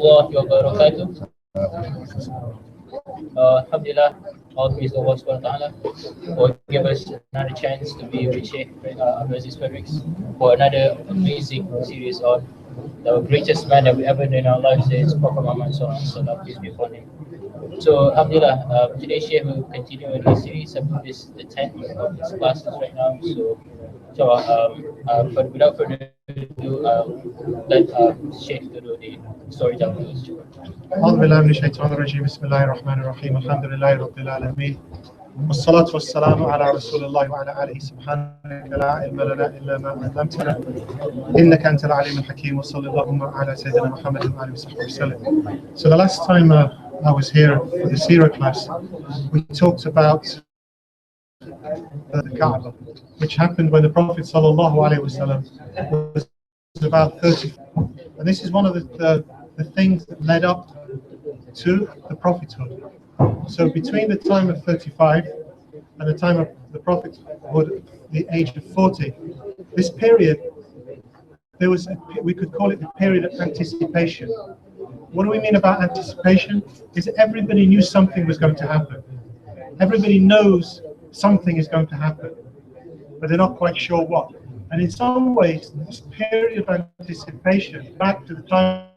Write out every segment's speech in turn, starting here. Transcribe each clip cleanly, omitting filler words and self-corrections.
warahmatullahi wabarakatuh. Alhamdulillah, all praise to Allah subhanahu wa ta'ala for giving us another chance to be with Shaykh Abdul Aziz Fredericks for another amazing series on the greatest man that we ever known in our lives, is Prophet Muhammad sallallahu alaihi wasallam, peace be upon him. So Alhamdulillah, today Shaykh will continue in this series. I believe this is the 10th of his classes right now. But without further ado, let Shaykh to do the storytelling. أعوذ بالله من الشيطان الرجيم بسم الله الرحمن الرحيم الحمد لله رب العالمين والصلاة والسلام على رسول الله وعلى آله سبحانك لا علم لنا إلا ما علمتنا إنك أنت العليم الحكيم وصلى اللهم على سيدنا محمد وعلى آله وصحبه وسلم. So the last time I was here for the Seerah class, we talked about the Kaaba, which happened when the Prophet sallallahu alaihi wasallam was about 30, and this is one of the things that led up to the prophethood. So between the time of 35 and the time of the prophethood, the age of 40, this period, we could call it the period of anticipation. What do we mean about anticipation? Is everybody knew something was going to happen. Everybody knows something is going to happen, but they're not quite sure what. And in some ways, this period of anticipation back to the time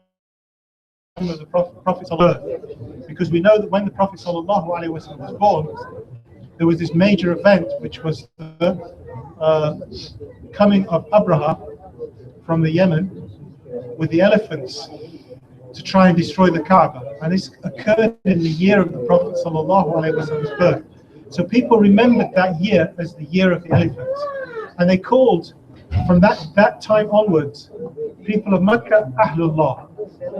of the Prophet ﷺ, because we know that when the Prophet ﷺ was born, there was this major event, which was the coming of Abraha from the Yemen with the elephants to try and destroy the Kaaba, and this occurred in the year of the Prophet ﷺ's birth. So people remembered that year as the year of the elephants, and they called from that time onwards people of Mecca Ahlullah.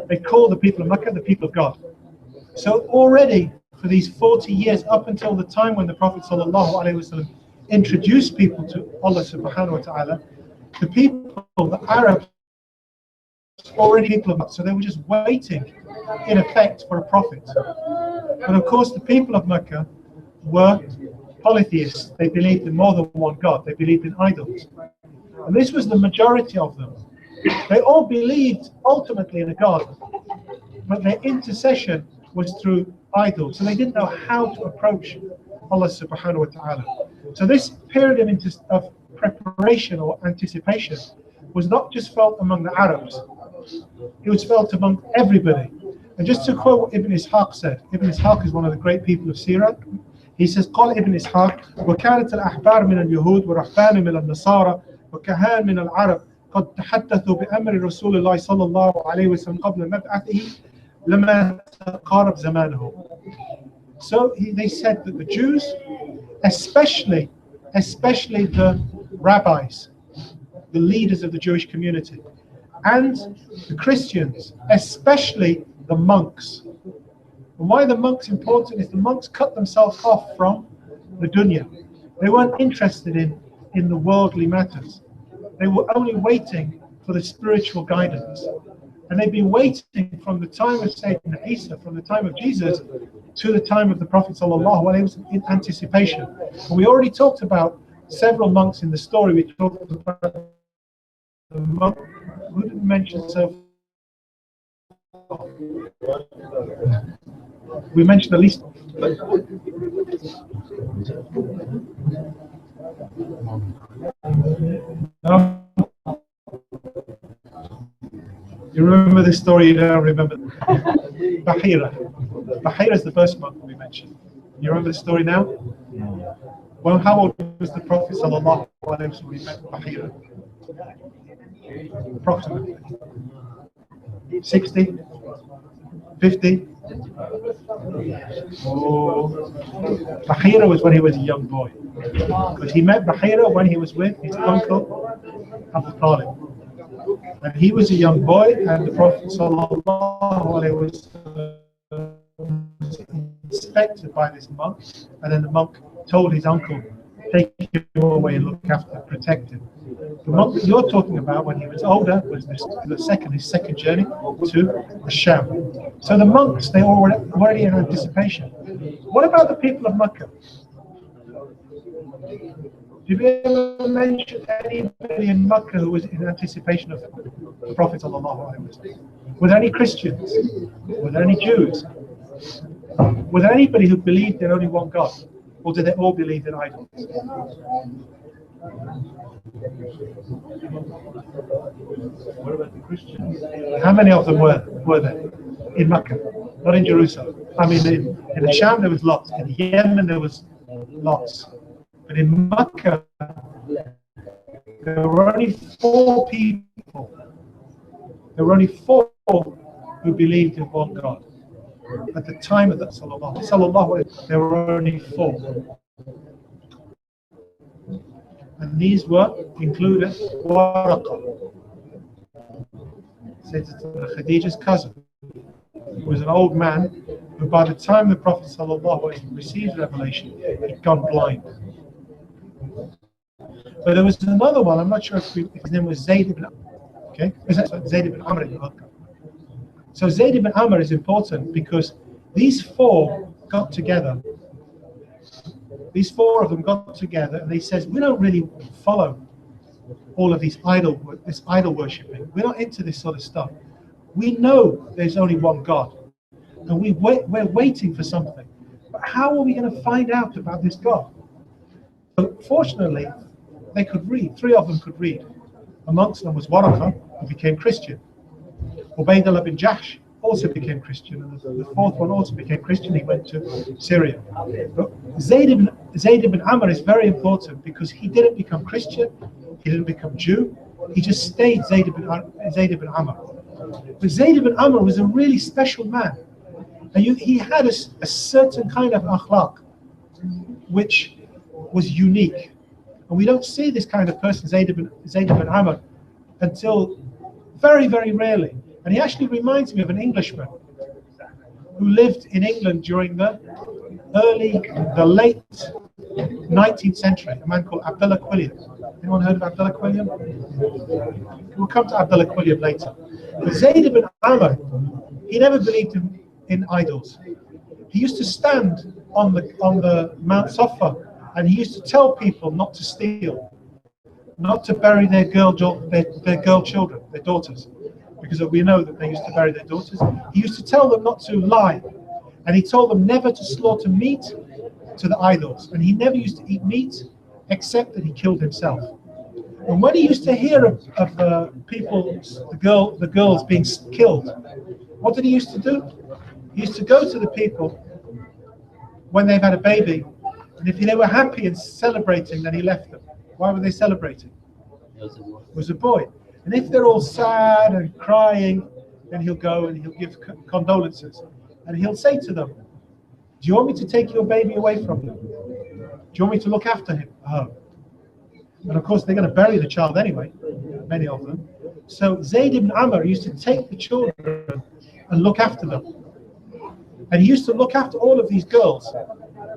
They call the people of Mecca the people of God. So already for these 40 years, up until the time when the Prophet ﷺ introduced people to Allah subhanahu wa ta'ala, the people, the Arabs, already people of Mecca. So they were just waiting, in effect, for a prophet. But of course, the people of Mecca were polytheists. They believed in more than one God. They believed in idols. And this was the majority of them. They all believed ultimately in a God, but their intercession was through idols. So they didn't know how to approach Allah subhanahu wa ta'ala. So this period of preparation or anticipation was not just felt among the Arabs, it was felt among everybody. And just to quote what Ibn Ishaq said, Ibn Ishaq is one of the great people of Seerah. He says, قال ابن إسحاق وكانت الأحبار من اليهود ورهبان من النصارى وكهان من العرب قد تحدثوا بأمر رسول الله صلى الله عليه وسلم قبل مبعثه لما تقارب زمانه. So they said that the Jews, especially the rabbis, the leaders of the Jewish community, and the Christians, especially the monks. And why the monks important is the monks cut themselves off from the dunya. They weren't interested in the worldly matters. They were only waiting for the spiritual guidance. And they've been waiting from the time of Sayyidina Isa, from the time of Jesus, to the time of the Prophet ﷺ in anticipation. And we already talked about several monks in the story. We talked about the monk who didn't mention so. We mentioned at least. No? You remember this story? You don't remember? Bahira. Bahira is the first monk we mentioned. You remember the story now? Well, how old was the Prophet sallallahu alaihi wasallam when he met Bahira? Approximately 60, 50. Oh, Bahira was when he was a young boy, because he met Bahira when he was with his uncle Abu Talib, and he was a young boy, and the Prophet sallallahu alaihi wasallam was inspected by this monk, and then the monk told his uncle, take him away and look after, protect him. The monk that you're talking about when he was older was his second journey to the Sham. So the monks, they were already in anticipation. What about the people of Mecca? Did we ever mention anybody in Makkah who was in anticipation of the Prophet ﷺ? Were there any Christians? Were there any Jews? Was there anybody who believed in only one God? Or did they all believe in idols? What about the Christians? How many of them were there in Makkah? Not in Jerusalem. I mean, in the Sham there was lots. In Yemen there was lots. But in Makkah, there were only 4 people. There were only 4 who believed in one God. At the time of that, there were only 4. And these were included Waraqah, Khadija's cousin, who was an old man who by the time the Prophet ﷺ received revelation, had gone blind. But there was another one, I'm not sure if his name was Zayd ibn Amr. Okay? Zayd ibn Amr ibn Al-Qam. So Zayd ibn Amr is important because these 4 got together. These 4 of them got together and they said, we don't really follow all of this idol worshipping. We're not into this sort of stuff. We know there's only one God and we're waiting for something. But how are we going to find out about this God? So fortunately, they could read. 3 of them could read. Amongst them was Waraqah, who became Christian. Ubaydullah bin Jahsh also became Christian, and the 4th one also became Christian. He went to Syria. But Zayd ibn Amr is very important because he didn't become Christian, he didn't become Jew, he just stayed Zayd ibn Amr. But Zayd ibn Amr was a really special man, and he had a certain kind of akhlaq which was unique. And we don't see this kind of person, Zayd ibn Amr, until very, very rarely. And he actually reminds me of an Englishman who lived in England during the late 19th century, a man called Abdullah Quilliam. Anyone heard of Abdullah Quilliam? We'll come to Abdullah Quilliam later. But Zayd ibn Amr, he never believed in idols. He used to stand on the Mount Safa and he used to tell people not to steal, not to bury their girl children, their daughters. Because we know that they used to bury their daughters. He used to tell them not to lie. And he told them never to slaughter meat to the idols. And he never used to eat meat except that he killed himself. And when he used to hear of the girls being killed, what did he used to do? He used to go to the people when they've had a baby, and if they were happy and celebrating, then he left them. Why were they celebrating? It was a boy. And if they're all sad and crying, then he'll go and he'll give condolences. And he'll say to them, do you want me to take your baby away from them? Do you want me to look after him? Oh. And of course, they're going to bury the child anyway, many of them. So Zayd ibn Amr used to take the children and look after them. And he used to look after all of these girls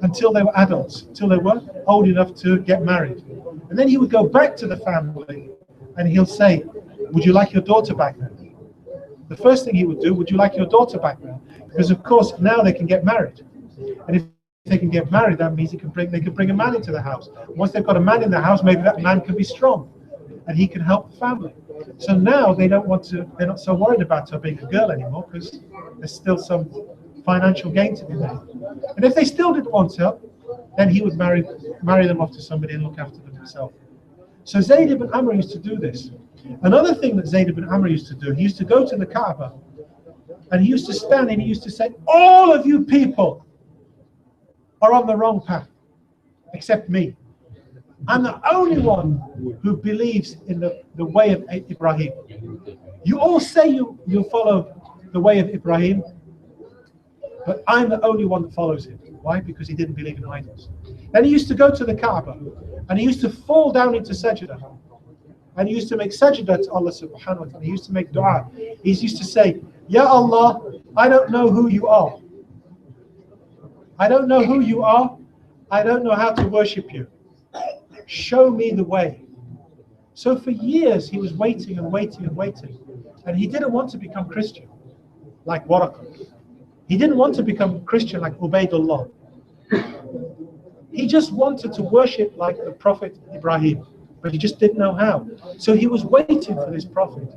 until they were adults, until they were old enough to get married. And then he would go back to the family and he'll say, would you like your daughter back now? The first thing he would do, would you like your daughter back now? Because of course now they can get married. And if they can get married, that means they can bring a man into the house. Once they've got a man in the house, maybe that man can be strong and he can help the family. So now they're not so worried about her being a girl anymore because there's still some financial gain to be made. And if they still didn't want her, then he would marry them off to somebody and look after them himself. So Zayd ibn Amr used to do this. Another thing that Zayd ibn Amr used to do, he used to go to the Kaaba and he used to stand and he used to say, all of you people are on the wrong path, except me. I'm the only one who believes in the way of Ibrahim. You all say you follow the way of Ibrahim, but I'm the only one that follows him. Why? Because he didn't believe in idols. Then he used to go to the Kaaba and he used to fall down into sajda. And he used to make sajda to Allah subhanahu wa ta'ala. He used to make dua. He used to say, Ya Allah, I don't know who you are. I don't know who you are. I don't know how to worship you. Show me the way. So for years he was waiting and waiting and waiting. And he didn't want to become Christian like Waraqah. He didn't want to become Christian like Ubaydullah. He just wanted to worship like the Prophet Ibrahim, but he just didn't know how. So he was waiting for this prophet.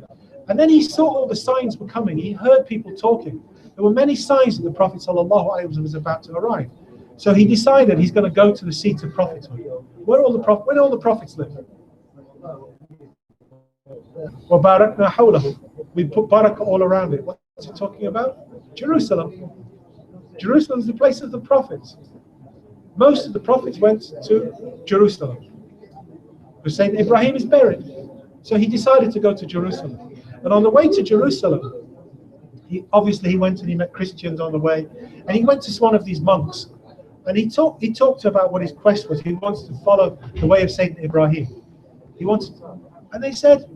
And then he saw all the signs were coming. He heard people talking. There were many signs that the Prophet ﷺ was about to arrive. So he decided he's going to go to the seat of prophethood. Where all the prophets live. وَبَارَكْنَا حَوْلَهُ. We put barakah all around it. What's it talking about? Jerusalem. Jerusalem is the place of the prophets. Most of the prophets went to Jerusalem. Who said Ibrahim is buried. So he decided to go to Jerusalem. And on the way to Jerusalem, he went and he met Christians on the way. And he went to one of these monks. And he talked about what his quest was. He wants to follow the way of Sayyidina Ibrahim. And they said,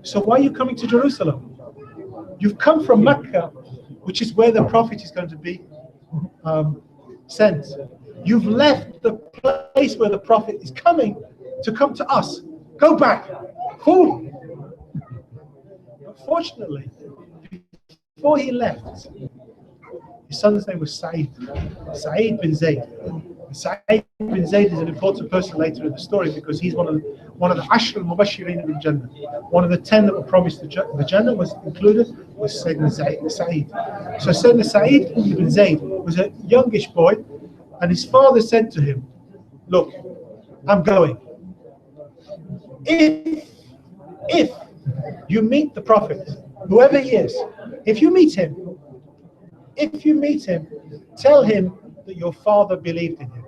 so why are you coming to Jerusalem? You've come from Mecca, which is where the Prophet is going to be sent. You've left the place where the Prophet is coming to come to us. Go back. Fool. Unfortunately, before he left, his son's name was Sa'id bin Zayd. Sa'id bin Zayd is an important person later in the story because he's one of the Ashr al-Mubashirin bil Jannah. One of the 10 that were promised the Jannah was Sayyidina Sa'id. So Sayyidina Sa'id bin Zayd was a youngish boy, and his father said to him, look, I'm going. If you meet the Prophet, whoever he is, if you meet him, tell him that your father believed in him.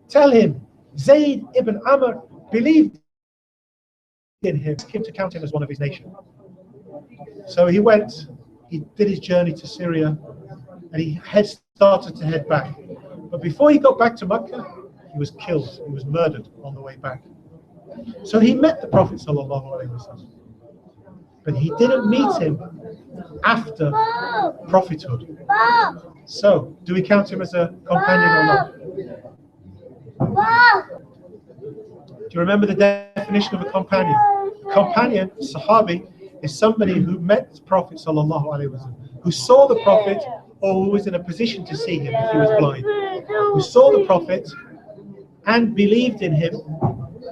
Tell him Zayd ibn Amr believed in him. Ask him to count him as one of his nation. So he went, he did his journey to Syria, and he started to head back. But before he got back to Mecca, he was killed, he was murdered on the way back. So he met the Prophet ﷺ, but he didn't meet him after prophethood. So, do we count him as a companion or not? Do you remember the definition of a companion? A companion, Sahabi, is somebody who met the Prophet ﷺ, who saw the Prophet, or who was in a position to see him if he was blind, who saw the Prophet and believed in him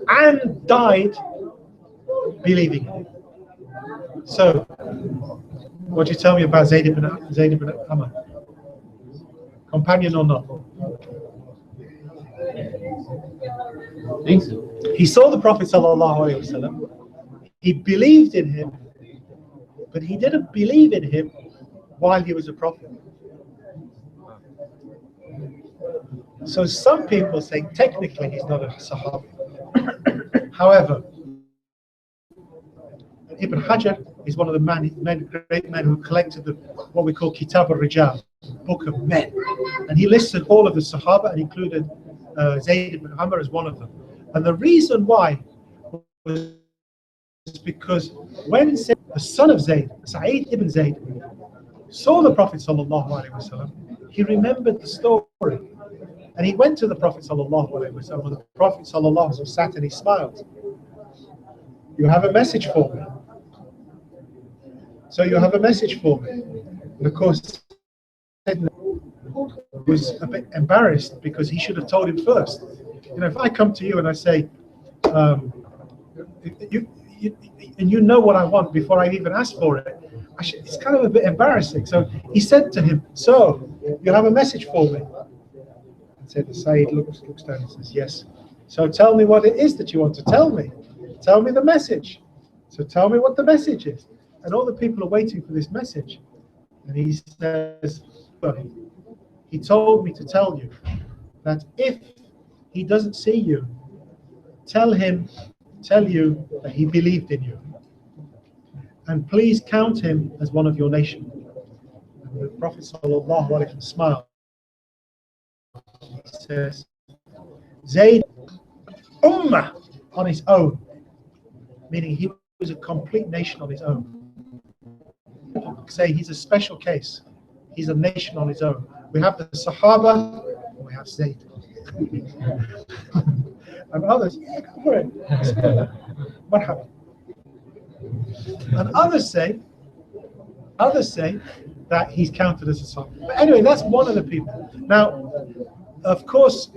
and died believing in him. So, what do you tell me about Zayd ibn Amr? Companion or not? I think so. He saw the Prophet ﷺ. He believed in him, but he didn't believe in him while he was a prophet. So some people say technically he's not a Sahabi. However, Ibn Hajar is one of the great men who collected what we call Kitab al-Rijal, Book of Men. And he listed all of the Sahaba and included Zayd ibn Amr as one of them. And the reason why was because when the son of Zayd, Sa'id ibn Zayd, saw the Prophet ﷺ, he remembered the story. And he went to the Prophet ﷺ, and the Prophet ﷺ sat and he smiled. You have a message for me. So you have a message for me. And of course, was a bit embarrassed because he should have told him first. You know, if I come to you and I say, you know what I want before I even ask for it, it's kind of a bit embarrassing. So he said to him, so you have a message for me? And said, the Sayyid looks down and says, yes. So tell me what it is that you want to tell me. Tell me the message. So tell me what the message is. And all the people are waiting for this message. And he says, he told me to tell you that if he doesn't see you, tell you that he believed in you. And please count him as one of your nation. And the Prophet ﷺ smiled. He says, Zayd Ummah on his own, meaning he was a complete nation on his own. Say he's a special case. He's a nation on his own. We have the Sahaba, and we have Zayd. And others, go for it. Marhaba. And others say that he's counted as a Sahaba. But anyway, that's one of the people. Now, of course,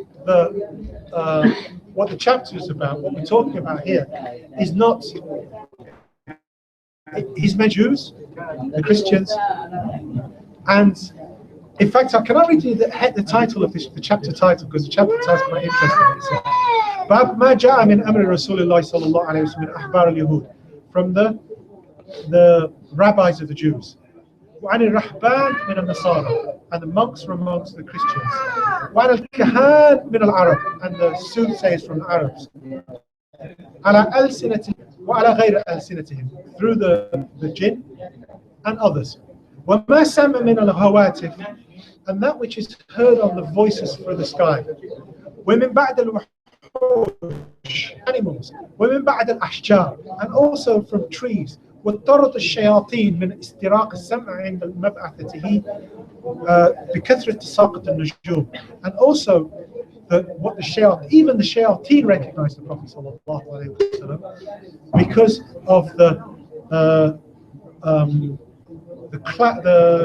what the chapter is about, what we're talking about here, is not. He's meant Jews, the Christians, and in fact, I cannot read you the title of the chapter title, because the chapter title is quite interesting. It says, "Bab ma ja'a min amri Rasulullah sallallahu alayhi wa sallam min ahbar al-Yahud," from the rabbis of the Jews. وعن الرهبان من النصارى, and the monks from amongst the Christians. وعن الكهان من العرب, and the soothsayers from the Arabs. على ألسنتهم وعلى غير ألسنتهم, through the jinn and others. وما سمع من الهواتف, and that which is heard on the voices through the sky. ومن بعد الوحوش, animals. ومن بعد الأشجار, and also from trees. واضطرت الشياطين من استراق السمع عند مبعثته بكثرة تساقط النجوم, and also what the shayateen, even the shayateen recognized the Prophet sallallahu alaihi wasallam because of the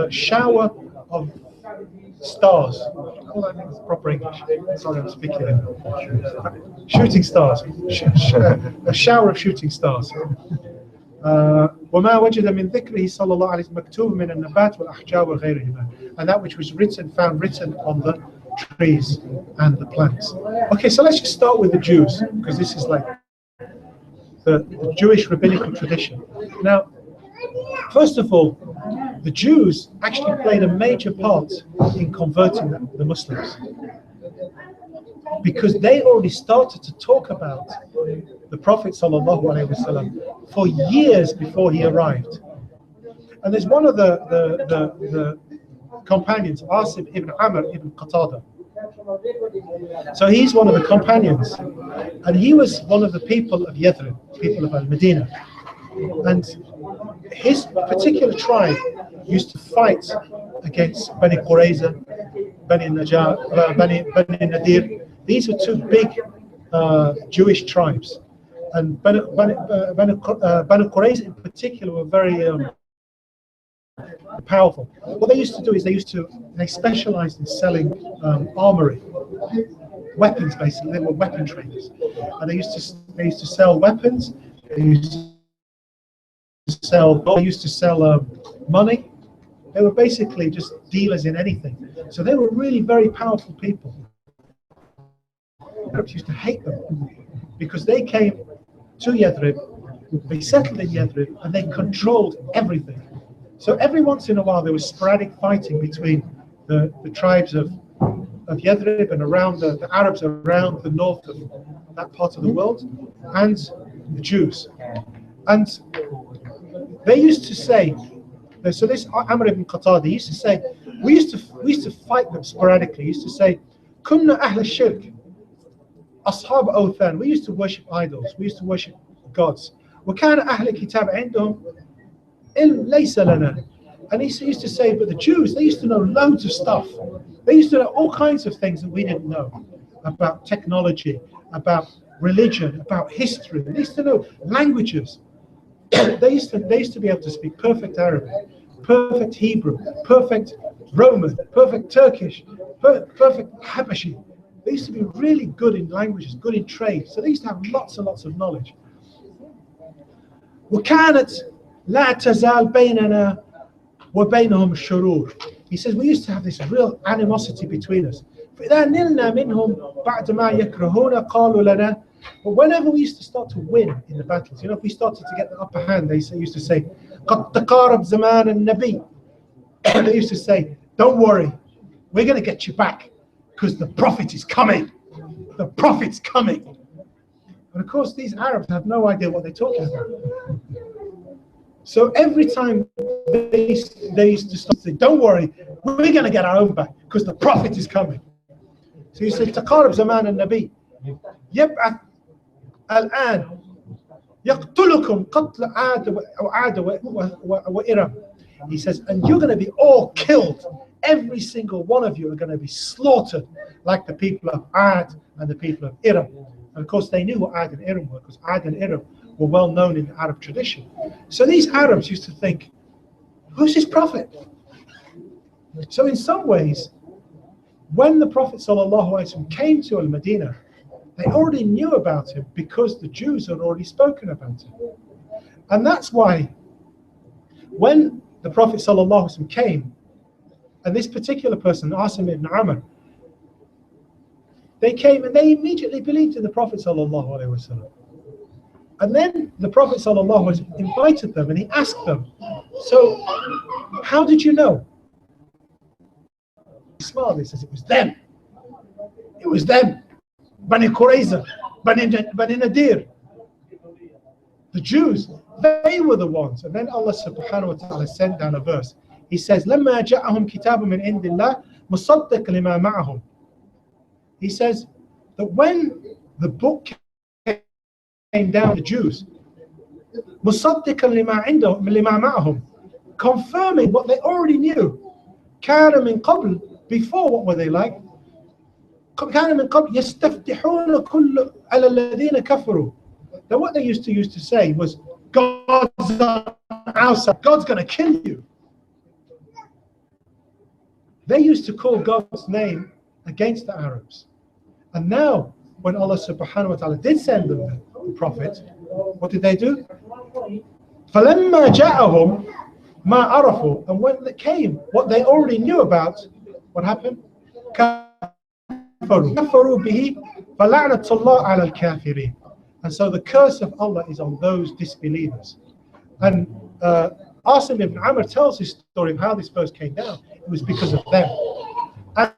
shower of stars. All that means proper English. Sorry, I'm speaking in shooting stars. A shower of shooting stars. وما وجد من ذكره صلى الله عليه وسلم مكتوب من النبات والأحجار وغيرهما, and that which was found written on the trees and the plants. Okay, so let's just start with the Jews, because this is like the Jewish rabbinical tradition. Now, first of all, the Jews actually played a major part in converting the Muslims, because they already started to talk about the Prophet ﷺ for years before he arrived. And there's one of the companions, Asim ibn Amr ibn Qatada. So he's one of the companions, and he was one of the people of Yathrib, people of Al-Madinah. And his particular tribe used to fight against Bani Qurayza, Bani Najjar, Bani Nadir. These are two big Jewish tribes, and Bani Qurayza in particular were very powerful. What they used to do is they specialized in selling armory, weapons basically. They were weapon traders, and they used to sell weapons. They used to sell money. They were basically just dealers in anything. So they were really very powerful people. Arabs used to hate them because they came to Yathrib, they settled in Yathrib, and they controlled everything. So every once in a while there was sporadic fighting between the tribes of Yathrib and around the Arabs around the north of that part of the world, and the Jews. And they used to say, so this Amr ibn Qatada used to say, we used to fight them sporadically. He used to say, Kunna ahl shirk, ashab awthan. We used to worship idols. We used to worship gods. وكان أهل الكتاب عندهم علم ليس لنا. And he used to say, but the Jews, they used to know loads of stuff. They used to know all kinds of things that we didn't know, about technology, about religion, about history. They used to know languages. They used to be able to speak perfect Arabic, perfect Hebrew, perfect Roman, perfect Turkish, perfect Habashi. They used to be really good in languages, good in trade. So they used to have lots and lots of knowledge. وكانت لا تزال بيننا وبينهم الشرور. He says we used to have this real animosity between us. فإذا نلنا منهم بعد ما يكرهون قالوا لنا. But whenever we used to start to win in the battles, if we started to get the upper hand, they used to say, قد تقارب زمان النبي. They used to say, don't worry, we're going to get you back because the Prophet is coming. The Prophet's coming. And of course, these Arabs have no idea what they're talking about. So every time they used to start to say, don't worry, we're going to get our own back because the Prophet is coming. So you say, تقارب زمان النبي. يبعث الآن يقتلكم قتل عاد وإرم. He says, and you're going to be all killed. Every single one of you are going to be slaughtered like the people of Ad and the people of Iram. And of course, they knew what Ad and Iram were because Ad and Iram were well known in the Arab tradition. So these Arabs used to think, who's this prophet? So in some ways, when the Prophet ﷺ came to Al-Madinah, they already knew about him because the Jews had already spoken about him. And that's why when the Prophet ﷺ came, and this particular person, Asim ibn Amr, they came and they immediately believed in the Prophet ﷺ. And then the Prophet ﷺ invited them and he asked them, so how did you know? He smiled, he says, it was them. It was them. Bani Qurayza, Bani Nadir. The Jews, they were the ones. And then Allah subhanahu wa ta'ala sent down a verse. He says, لَمَّا جَاءَهُمْ كِتَابٌ مِّنْ عِنْدِ اللَّهِ مُصَدِّقٌ لِمَا مَعَهُمْ. He says that when the book came down to the Jews, مُصَدِّقًا لِمَا مَعَهُمْ, confirming what they already knew. كَانَ مِنْ قَبْلِ, before, what were they like? كَانَ مِنْ قَبْلِ يَسْتَفْتِحُونَ كُلَّ عَلَى الَّذِينَ كَفَرُوا. That what they used to say was, God's on our side, God's going to kill you. They used to call God's name against the Arabs. And now, when Allah subhanahu wa ta'ala did send them the Prophet, what did they do? فَلَمَّا جَاءَهُمْ مَا عَرَفُوا. And when it came, what they already knew about, what happened? كَفَرُوا بِهِ فَلَعْنَةُ اللَّهِ عَلَى الْكَافِرِينَ. And so the curse of Allah is on those disbelievers. And Asim ibn Amr tells his story of how this verse came down. It was because of them. And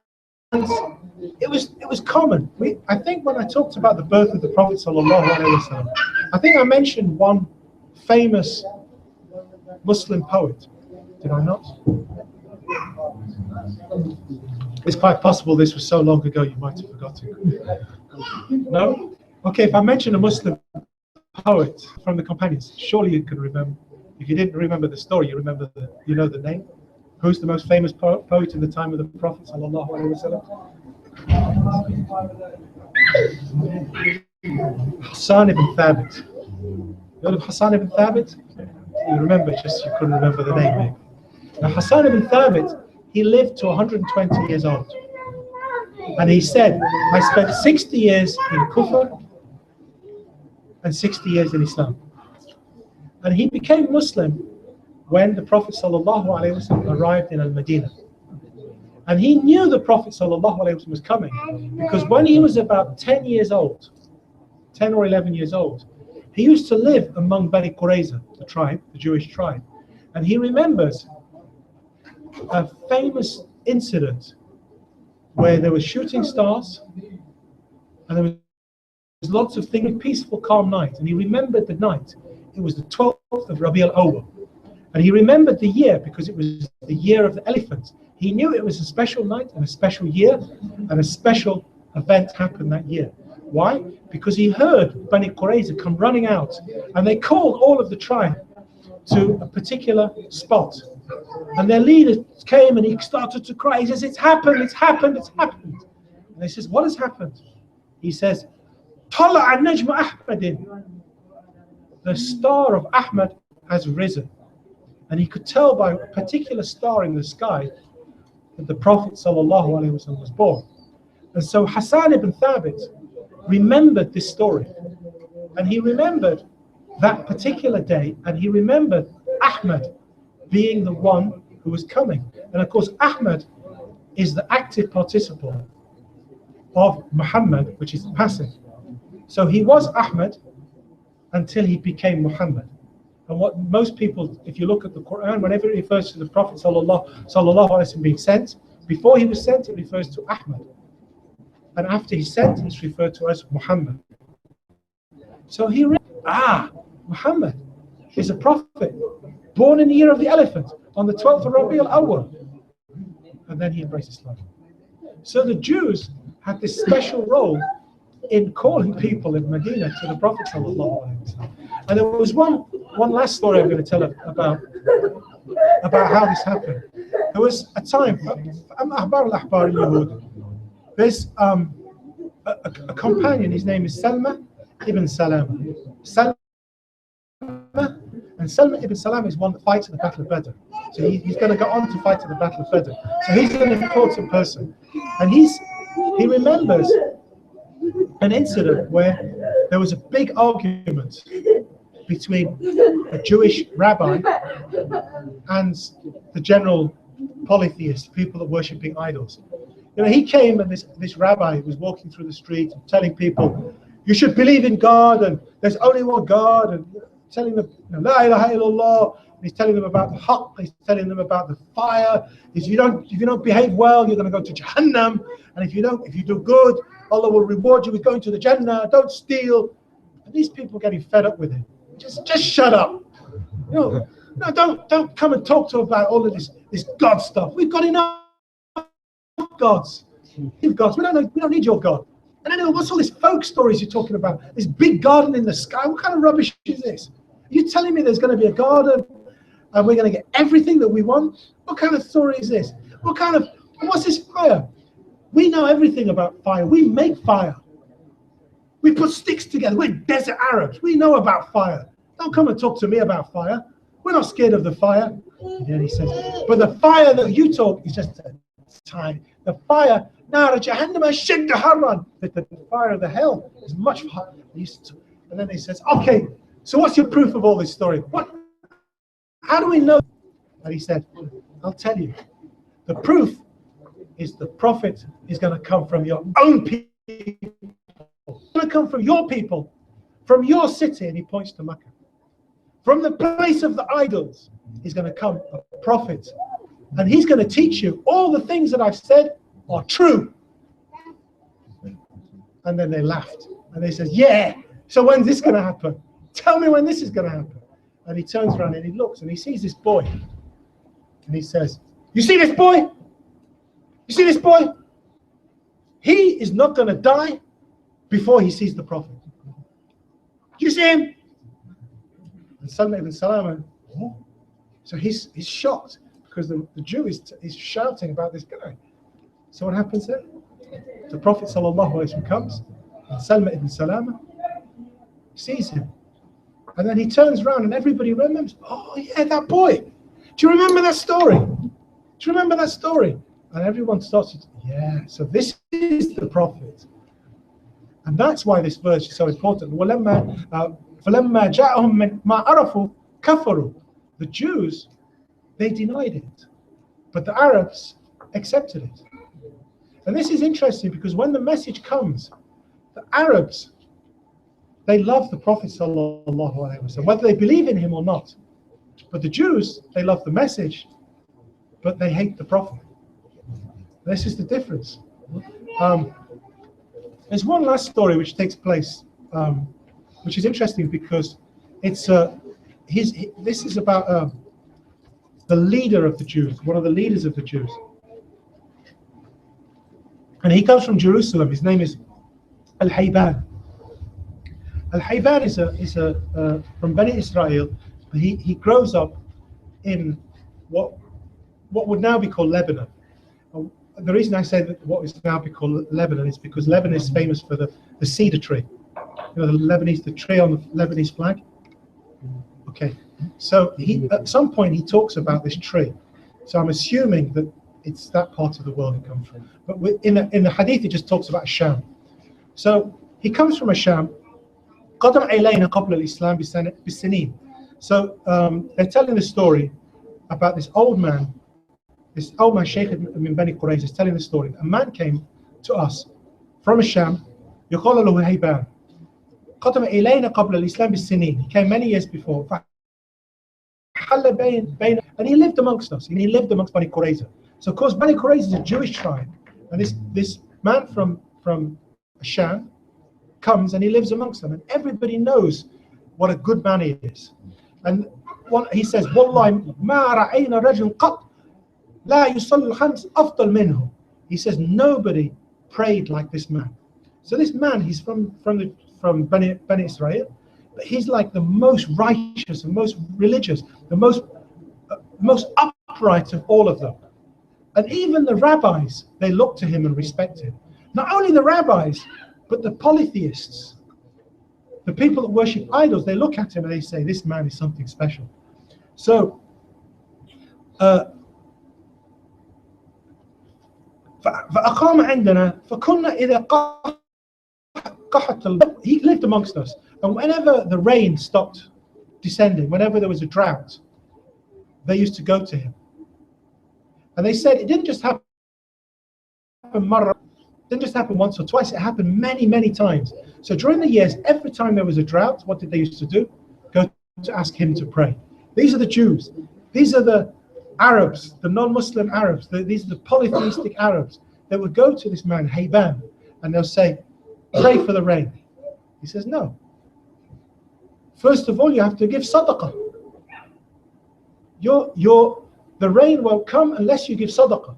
it was common. I think when I talked about the birth of the Prophet ﷺ, I think I mentioned one famous Muslim poet. Did I not? It's quite possible this was so long ago you might have forgotten. No? Okay, if I mention a Muslim poet from the companions, surely you can remember. If you didn't remember the story, you know the name. Who's the most famous poet in the time of the Prophet ﷺ? Hassan ibn Thabit. You heard of Hassan ibn Thabit? You remember, just you couldn't remember the name maybe. Now Hassan ibn Thabit, he lived to 120 years old. And he said, I spent 60 years in Kufr and 60 years in Islam. And he became Muslim when the Prophet ﷺ arrived in Al-Madinah. And he knew the Prophet ﷺ was coming because when he was about 10 years old, 10 or 11 years old, he used to live among Bani Qurayza, the tribe, the Jewish tribe. And he remembers a famous incident where there were shooting stars and there was lots of things, peaceful, calm night. And he remembered the night. It was the 12th of Rabi al-Awwal. And he remembered the year because it was the year of the elephant. He knew it was a special night and a special year and a special event happened that year. Why? Because he heard Bani Qurayza come running out and they called all of the tribe to a particular spot. And their leader came and he started to cry. He says, it's happened, it's happened, it's happened. And they says, what has happened? He says, طَلَعَ النَّجْمُ أَحْمَدٍ. The star of Ahmad has risen. And he could tell by a particular star in the sky that the Prophet ﷺ was born. And so Hassan ibn Thabit remembered this story. And he remembered that particular day, and he remembered Ahmad being the one who was coming. And of course, Ahmad is the active participle of Muhammad, which is passive. So he was Ahmad until he became Muhammad. And what most people, if you look at the Quran, whenever it refers to the Prophet ﷺ being sent, before he was sent, it refers to Ahmad. And after he's sent, he's referred to as Muhammad. So he read, Muhammad is a prophet, born in the year of the elephant, on the 12th of Rabi al-Awwal. And then he embraced Islam. So the Jews had this special role in calling people in Medina to the Prophet ﷺ. And there was one last story I'm going to tell about how this happened. There was a time, there's a companion, his name is Salma ibn Salama. Salma and And Salman ibn Salam is one that fights at the Battle of Badr. So he's going to go on to fight at the Battle of Badr. So he's an important person. And he remembers an incident where there was a big argument between a Jewish rabbi and the general polytheists, people that are worshipping idols. You know, he came and this rabbi was walking through the street and telling people, you should believe in God and there's only one God, and telling them, La ilaha illallah. And he's telling them about the haqq, he's telling them about the fire. If you don't behave well, you're going to go to Jahannam. And if you do good, Allah will reward you with going to the Jannah. Don't steal. And these people are getting fed up with him. Just shut up. No, don't come and talk to us about all of this God stuff. We've got enough gods. We don't need your God. And anyway, what's all these folk stories you're talking about? This big garden in the sky. What kind of rubbish is this? Are you telling me there's going to be a garden and we're going to get everything that we want? What kind of story is this? What's this fire? We know everything about fire. We make fire. We put sticks together. We're desert Arabs. We know about fire. Don't come and talk to me about fire. We're not scared of the fire. And then he says, but the fire that you talk is just a tiny. The fire, the fire of the hell is much hotter. And then he says, okay, so what's your proof of all this story? How do we know? And he said, I'll tell you. The proof is the prophet is going to come from your own people. It's going to come from your people, from your city. And he points to Mecca. From the place of the idols is going to come a prophet. And he's going to teach you all the things that I've said are true. And then they laughed. And they said, yeah, so when's this going to happen? Tell me when this is going to happen. And he turns around and he looks and he sees this boy. And he says, you see this boy? You see this boy? He is not going to die before he sees the prophet. Do you see him? And Salman ibn Salam, oh. So he's shocked because the Jew is shouting about this guy. So what happens then? The Prophet ﷺ comes, and Salman ibn Salam sees him. And then he turns around and everybody remembers, oh yeah, that boy. Do you remember that story? Do you remember that story? And everyone starts to, yeah, so this is the Prophet. And that's why this verse is so important. The Jews, they denied it. But the Arabs accepted it. And this is interesting because when the message comes, the Arabs, they love the Prophet ﷺ, whether they believe in him or not. But the Jews, they love the message, but they hate the Prophet. This is the difference. There's one last story which takes place, which is interesting because it's this is about the leader of the Jews, one of the leaders of the Jews, and he comes from Jerusalem. His name is Al-Hayban. Al-Hayban is from Bani Israel. But he grows up in what would now be called Lebanon. The reason I say that what is now be called Lebanon is because Lebanon is famous for the cedar tree. You know, the tree on the Lebanese flag. Okay, so at some point he talks about this tree. So I'm assuming that it's that part of the world it comes from. But in the hadith it just talks about Sham. So he comes from a Sham. قدم إلينا قبل الإسلام بسنين. So they're telling the story about this old man. This old man, Shaykh min Bani Qurayza, is telling the story. A man came to us from Sham. يقال له هيبان. قدم إلينا قبل الإسلام بالسنين. He came many years before. And he lived amongst us. And he lived amongst Bani Qurayza. So of course Bani Qurayza is a Jewish tribe. And this man from Sham comes and he lives amongst them. And everybody knows what a good man he is. And he says, والله ما رأينا رجل قط لا يصلي الخمس أفضل منه. He says nobody prayed like this man. So this man, he's from Bani Israel, but he's like the most righteous and most religious, the most upright of all of them. And even the rabbis, they look to him and respect him. Not only the rabbis, but the polytheists, the people that worship idols, they look at him and they say, this man is something special. So فأقام عندنا فكنا إذا قحط. He lived amongst us, and whenever the rain stopped descending, whenever there was a drought, they used to go to him. And they said it didn't just happen once or twice, it happened many, many times. So during the years, every time there was a drought, what did they used to do? Go to ask him to pray. These are the Jews. These are the Arabs, the non-Muslim Arabs. These are the polytheistic Arabs. They would go to this man, Hayban, and they'll say, pray for the rain. He says, no. First of all, you have to give sadaqah. The rain won't come unless you give sadaqah.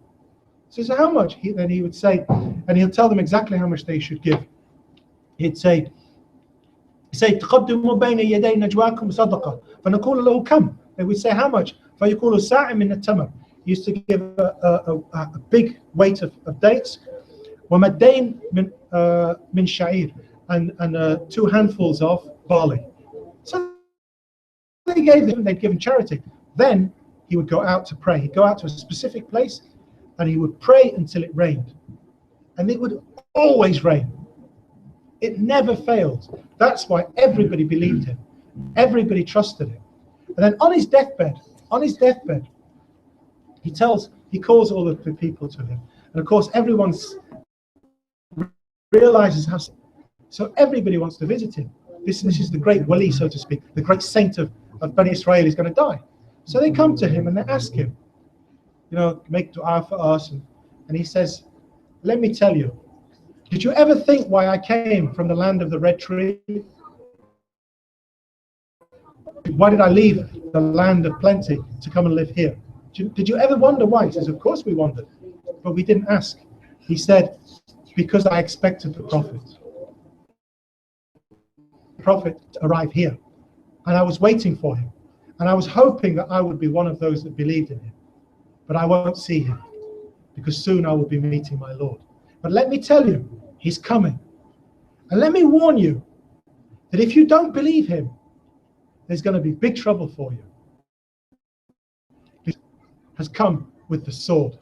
So how much? Then he would say, and he'll tell them exactly how much they should give. He'd say, تقدموا بين يدي نجواكم صدقة فنقول له كم. They would say how much? فيقول ساع من التمر. He used to give a big weight of dates. ومدين من شعير, and 2 handfuls of barley. So they gave them, they'd given charity. Then he would go out to pray. He'd go out to a specific place and he would pray until it rained. And it would always rain. It never failed. That's why everybody believed him. Everybody trusted him. And then on his deathbed, he calls all the people to him. And of course, everyone realizes how, so everybody wants to visit him. This is the great wali, so to speak, the great saint of Bani Israel is going to die. So they come to him and they ask him, make dua for us. And he says, let me tell you, did you ever think why I came from the land of the red tree? Why did I leave the land of plenty to come and live here? Did you ever wonder why? He says, of course we wondered, but we didn't ask. He said, because I expected the Prophet. The Prophet to arrive here. And I was waiting for him. And I was hoping that I would be one of those that believed in him. But I won't see him, because soon I will be meeting my Lord. But let me tell you, he's coming. And let me warn you that if you don't believe him, there's going to be big trouble for you. He has come with the sword.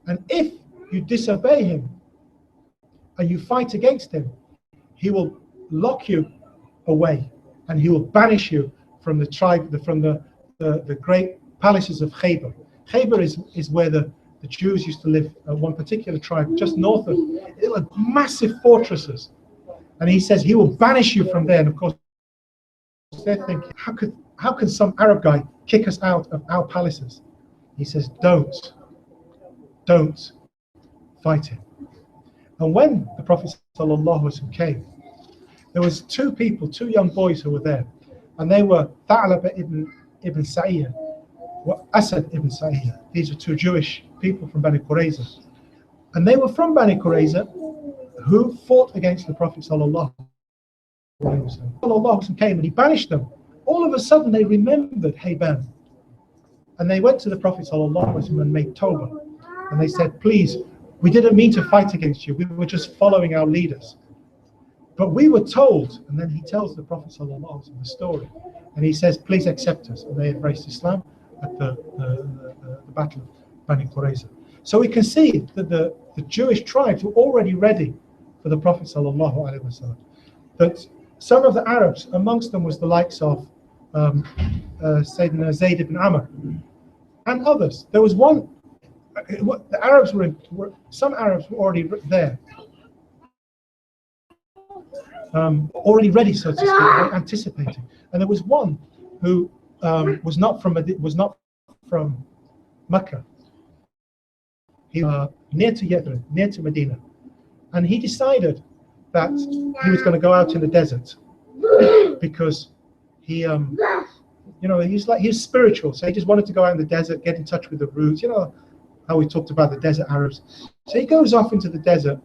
And if you disobey him and you fight against him, he will lock you away and he will banish you from the tribe, from the great palaces of Khaybar. Khaybar is where the Jews used to live, one particular tribe just north of. They were massive fortresses. And he says he will banish you from there. And of course, they're thinking, how could some Arab guy kick us out of our palaces? He says, don't fight him. And when the Prophet ﷺ came, there was two young boys who were there, and they were Tha'laba ibn Sa'iyah, Asad ibn Sa'iyah. These are 2 Jewish people from Bani Qurayza, and they were from Bani Qurayza who fought against the Prophet ﷺ. Came and he banished them. All of a sudden they remembered Hayban, and they went to the Prophet ﷺ and made tawbah, and they said, please, we didn't mean to fight against you, we were just following our leaders. But we were told, and then he tells the Prophet ﷺ the story, and he says, please accept us. And they embraced Islam at the Battle of Bani Qurayza. So we can see that the Jewish tribes were already ready for the Prophet ﷺ. That some of the Arabs, amongst them was the likes of Sayyidina Zayd ibn Amr, and others. There was one, the Arabs some Arabs were already there. Already ready, so to speak, anticipating. And there was one who was not from Mecca. He was near to Yathrib, near to Medina, and he decided that he was going to go out in the desert because he, he's spiritual, so he just wanted to go out in the desert, get in touch with the roots. You know how we talked about the desert Arabs. So he goes off into the desert,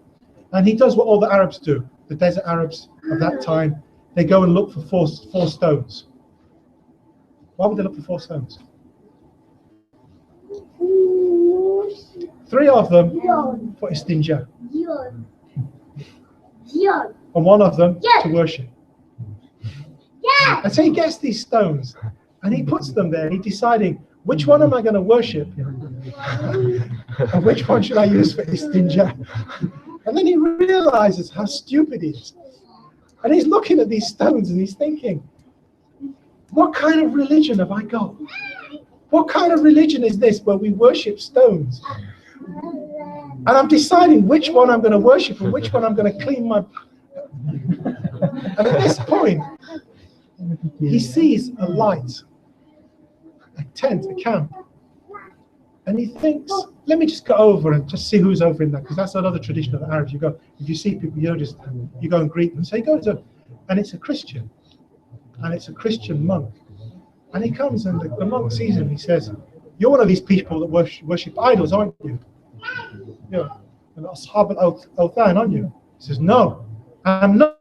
and he does what all the Arabs do. The desert Arabs of that time, they go and look for four stones. Why would they look for 4 stones? 3 of them for istinja, and 1 of them to worship. And so he gets these stones and he puts them there and he's deciding, which one am I going to worship? And which one should I use for istinja? And then he realizes how stupid he is. And he's looking at these stones and he's thinking, what kind of religion have I got? What kind of religion is this where we worship stones? And I'm deciding which one I'm going to worship and which one I'm going to clean my... And at this point, he sees a light, a tent, a camp. And he thinks, let me just go over and just see who's over in that, because that's another tradition of the Arabs. You go, if you see people, you go and greet them. So he goes up, and it's a Christian, and it's a Christian monk. And he comes, and the monk sees him. He says, "You're one of these people that worship idols, aren't you? You're an Ashab al-Awthan, aren't you?" He says, "No, I'm not.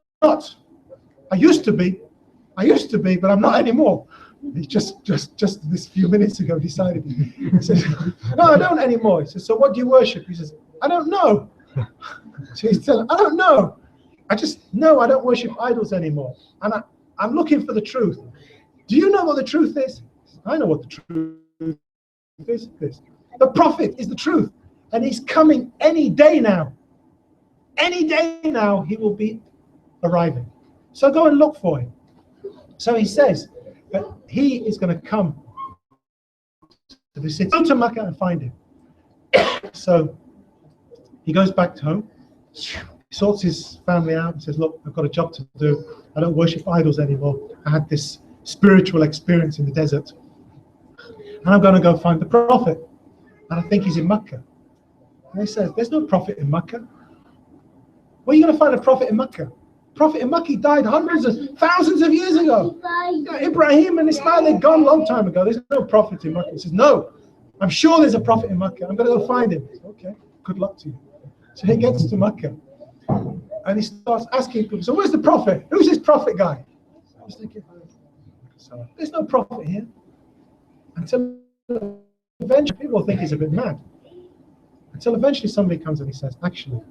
I used to be, but I'm not anymore." He just this few minutes ago decided. He says, "No, I don't anymore." He says, "So what do you worship?" He says, "I don't know." So he's telling, "I don't know. I don't worship idols anymore. And I'm looking for the truth. Do you know what the truth is?" "I know what the truth is. The Prophet is the truth. And he's coming any day now. Any day now he will be arriving. So go and look for him." So he says, but he is going to come to the city, go to Makkah and find him. So he goes back to home, sorts his family out and says, "Look, I've got a job to do. I don't worship idols anymore. I had this spiritual experience in the desert. And I'm going to go find the Prophet. And I think he's in Makkah." And he says, "There's no Prophet in Makkah. Where are you going to find a Prophet in Makkah? Prophet in Makkah died hundreds of thousands of years ago. Ibrahim and Ismail, they're gone a long time ago. There's no prophet in Makkah." He says, "No, I'm sure there's a prophet in Makkah. I'm going to go find him." Says, "Okay, good luck to you." So he gets to Makkah and he starts asking people, "So where's the prophet? Who's this prophet guy?" I was thinking, there's no prophet here. Until eventually people think he's a bit mad. Until eventually somebody comes and he says, "Actually,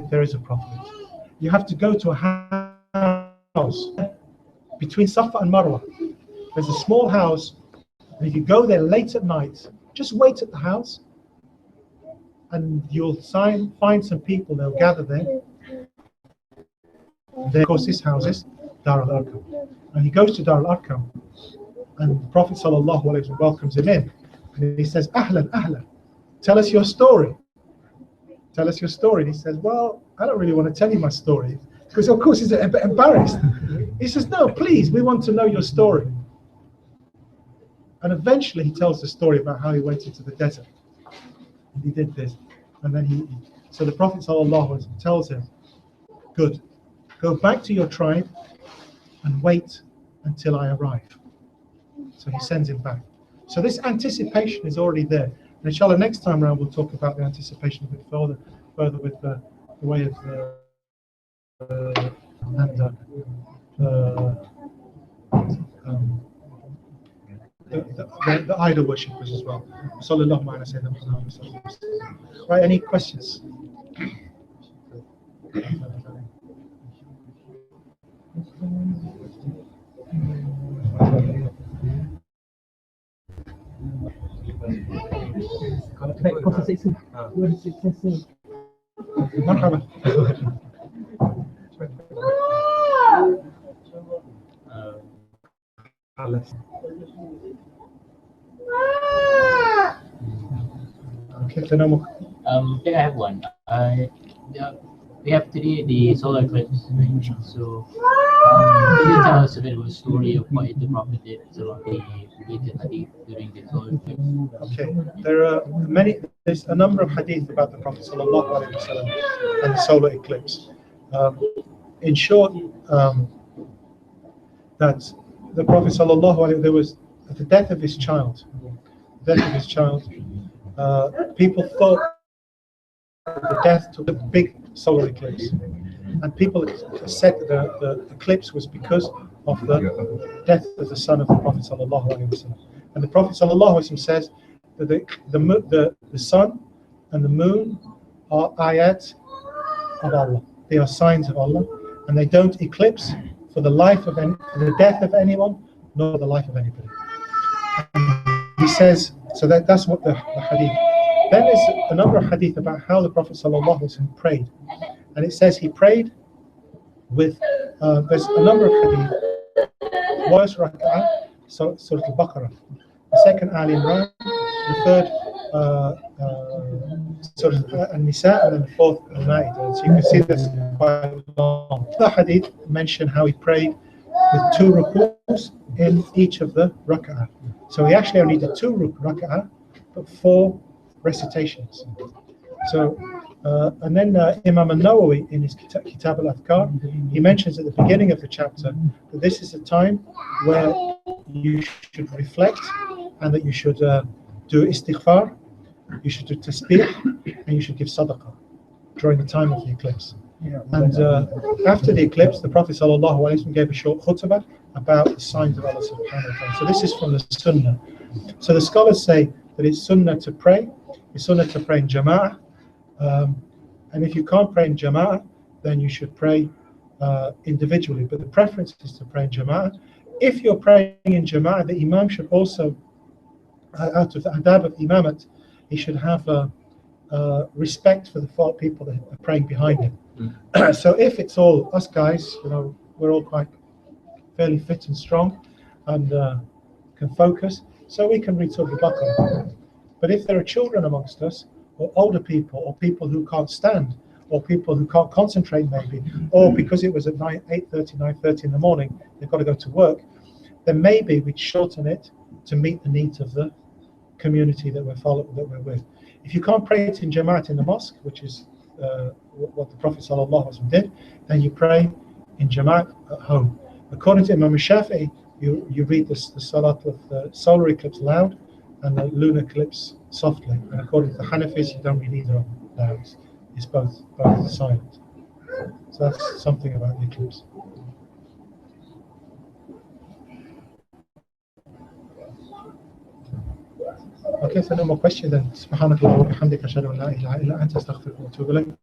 there is a prophet. You have to go to a house between Safa and Marwa. There's a small house, and if you go there late at night, just wait at the house, and you'll find some people. They'll gather there. There, of course, this house is Dar al-Arqam. And he goes to Dar al-Arqam, and the Prophet ﷺ welcomes him in, and he says, "Ahlan, ahlan, tell us your story. Tell us your story." And he says, "Well, I don't really want to tell you my story," because of course he's a bit embarrassed. He says, "No, please, we want to know your story." And eventually he tells the story about how he went into the desert. And he did this. And then so the Prophet ﷺ tells him, "Good, go back to your tribe and wait until I arrive." So he sends him back. So this anticipation is already there. And inshallah, next time around we'll talk about the anticipation a bit further with the way of the idol worshippers as well. Sallallahu alaihi wasallam. Right, any questions? مرحبا. I have one. We have today the solar eclipse. So, can you tell us a bit of a story of what the Prophet did about the related hadith during the solar eclipse? Okay, there's a number of hadith about the Prophet ﷺ and the solar eclipse. In short, that the Prophet ﷺ, there was at the death of his child. People thought the death took a big solar eclipse, and people said that the eclipse was because of the death of the son of the Prophet ﷺ. And the Prophet ﷺ says that the sun and the moon are ayat of Allah. They are signs of Allah, and they don't eclipse for the death of anyone, nor the life of anybody. He says, so that's what the hadith. Then there's a number of hadith about how the Prophet ﷺ prayed. And it says he prayed with, there's a number of hadith. First rak'ah, Surah Al-Baqarah. The second, Al Imran. The third, Surah Al-Nisa. And then the fourth, Al-Ma'idah. So you can see this quite long. The hadith mention how he prayed with 2 rukus in each of the rak'ah. So he actually only did 2 rak'ah, but 4 recitations. So, and then Imam al-Nawawi in his Kitab al-Adhkar, he mentions at the beginning of the chapter that this is a time where you should reflect and that you should do istighfar, you should do tasbih, and you should give sadaqah during the time of the eclipse. And after the eclipse, the Prophet ﷺ gave a short khutbah about the signs of Allah subhanahu wa ta'ala. So this is from the Sunnah. So the scholars say that it's Sunnah to pray, it's Sunnah to pray in Jama'ah, and if you can't pray in Jama'ah, then you should pray individually, but the preference is to pray in Jama'ah. If you're praying in Jama'ah, the Imam should also, out of the adab of Imamat, he should have respect for the 4 people that are praying behind him. So if it's all us guys, we're all quite fairly fit and strong and can focus, so we can read Surah Al-Baqarah. But if there are children amongst us, or older people, or people who can't stand, or people who can't concentrate maybe, or because it was at 8:30, 9:30 in the morning, they've got to go to work, then maybe we'd shorten it to meet the needs of the community that we're with. If you can't pray it in Jamaat in the mosque, which is what the Prophet ﷺ did, then you pray in Jamaat at home. According to Imam Shafi'i, you read the Salat of the solar eclipse loud and the lunar eclipse softly. And according to the Hanafis, you don't read either of them loud. It's both silent. So that's something about the eclipse. Okay, so no more questions then. Subhanakallah wa bihamdika ashhadu an la ilaha illa anta astaghfiruka wa atubu ilayk.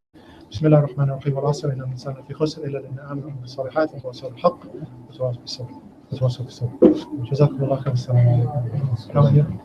بسم الله الرحمن الرحيم والعصر إن الإنسان لفي خسر إلا الذين آمنوا وعملوا الصالحات وتواصوا بالحق وتواصوا بالصبر. جزاكم الله خير. السلام عليكم.